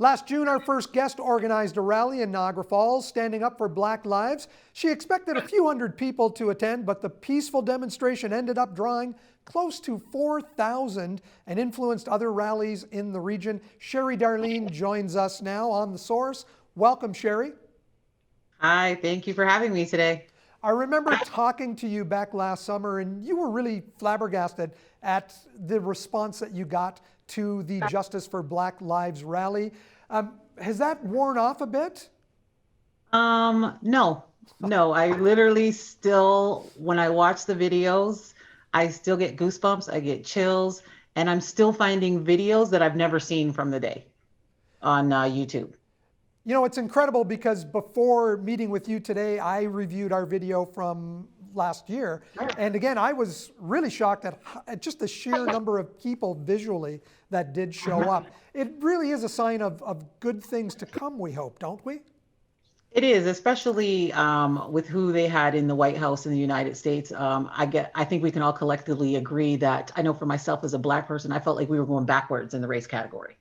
Last June, our first guest organized a rally in Niagara Falls, standing up for Black lives. She expected a few hundred people to attend, but the peaceful demonstration ended up drawing close to 4,000 and influenced other rallies in the region. Sherri Darlene joins us now on The Source. Welcome, Sherri. Hi, thank you for having me today. I remember talking to you back last summer, and you were really flabbergasted at the response that you got to the Justice for Black Lives rally. Has that worn off a bit? No. I literally still, when I watch the videos, I still get goosebumps, I get chills, and I'm still finding videos that I've never seen from the day on YouTube. You know, it's incredible because before meeting with you today, I reviewed our video from last year. And again, I was really shocked at just the sheer number of people visually that did show up. It really is a sign of good things to come, we hope, don't we? It is, especially with who they had in the White House in the United States. I think we can all collectively agree that, I know for myself as a Black person, I felt like we were going backwards in the race category.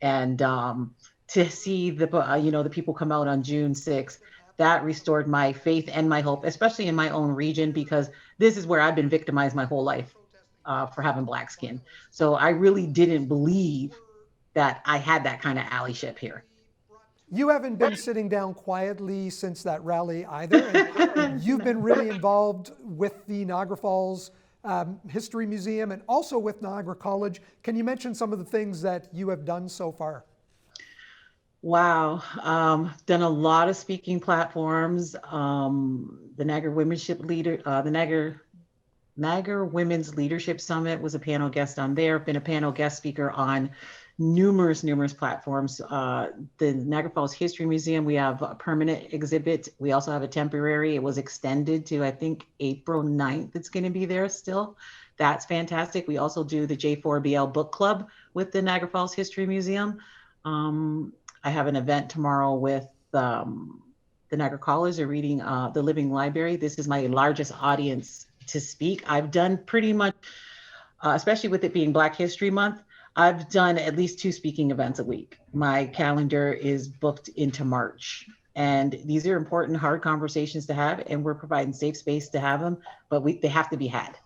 And to see the people come out on June 6th, that restored my faith and my hope, especially in my own region, because this is where I've been victimized my whole life for having Black skin. So I really didn't believe that I had that kind of allyship here. You haven't been sitting down quietly since that rally either. And you've been really involved with the Niagara Falls History Museum and also with Niagara College. Can you mention some of the things that you have done so far? Wow, done a lot of speaking platforms. The Niagara Niagara Women's Leadership Summit was a panel guest on there. Been a panel guest speaker on numerous platforms. The Niagara Falls History Museum, we have a permanent exhibit. We also have a temporary. It was extended to, I think, April 9th. It's going to be there still. That's fantastic. We also do the J4BL Book Club with the Niagara Falls History Museum. I have an event tomorrow with the Niagara College. They're reading The Living Library. This is my largest audience to speak. I've done pretty much, especially with it being Black History Month, I've done at least 2 speaking events a week. My calendar is booked into March. And these are important, hard conversations to have, and we're providing safe space to have them, but they have to be had.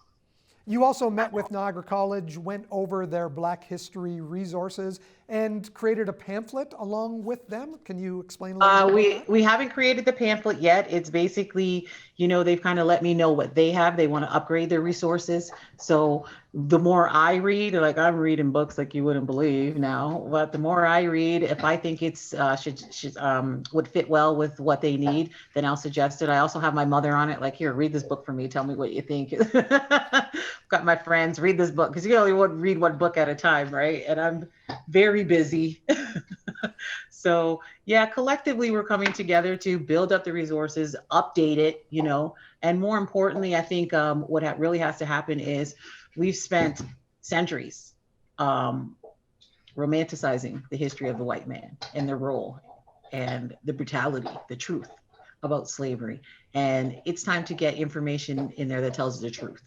You also met with Niagara College, went over their Black history resources, and created a pamphlet along with them. Can you explain a little bit about that? We haven't created the pamphlet yet. It's basically, they've kind of let me know what they have. They want to upgrade their resources. So the more I read, like I'm reading books like you wouldn't believe now, but the more I read, if I think it's would fit well with what they need, then I'll suggest it. I also have my mother on it. Like, here, read this book for me. Tell me what you think. Got my friends read this book because you only want to read one book at a time, right? And I'm very busy. So yeah, collectively we're coming together to build up the resources, update it, and more importantly, I think what really has to happen is we've spent centuries romanticizing the history of the white man and their role and the brutality, the truth about slavery. And it's time to get information in there that tells the truth.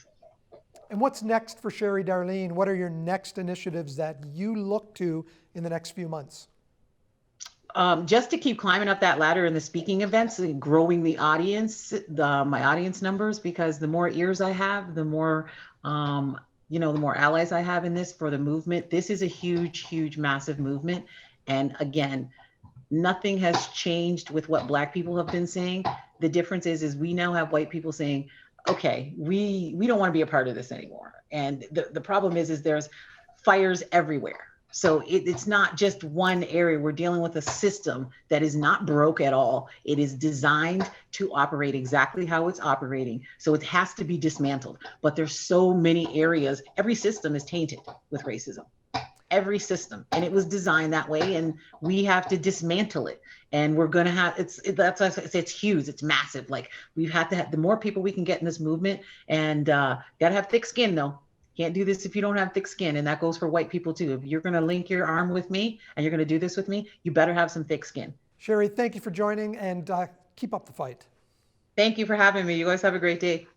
And what's next for Sherri Darlene? What are your next initiatives that you look to in the next few months? Just to keep climbing up that ladder in the speaking events and growing the audience, my audience numbers, because the more ears I have, the more, the more allies I have in this for the movement. This is a huge, massive movement. And again, nothing has changed with what Black people have been saying. The difference is we now have white people saying, okay, we don't want to be a part of this anymore. And the problem is there's fires everywhere. So it's not just one area. We're dealing with a system that is not broke at all. It is designed to operate exactly how it's operating. So it has to be dismantled. But there's so many areas. Every system is tainted with racism. Every system. And it was designed that way. And we have to dismantle it. And we're going to have, it's huge. It's massive. Like, we've had to have, the more people we can get in this movement, and got to have thick skin though. Can't do this if you don't have thick skin. And that goes for white people too. If you're going to link your arm with me and you're going to do this with me, you better have some thick skin. Sherri, thank you for joining, and keep up the fight. Thank you for having me. You guys have a great day.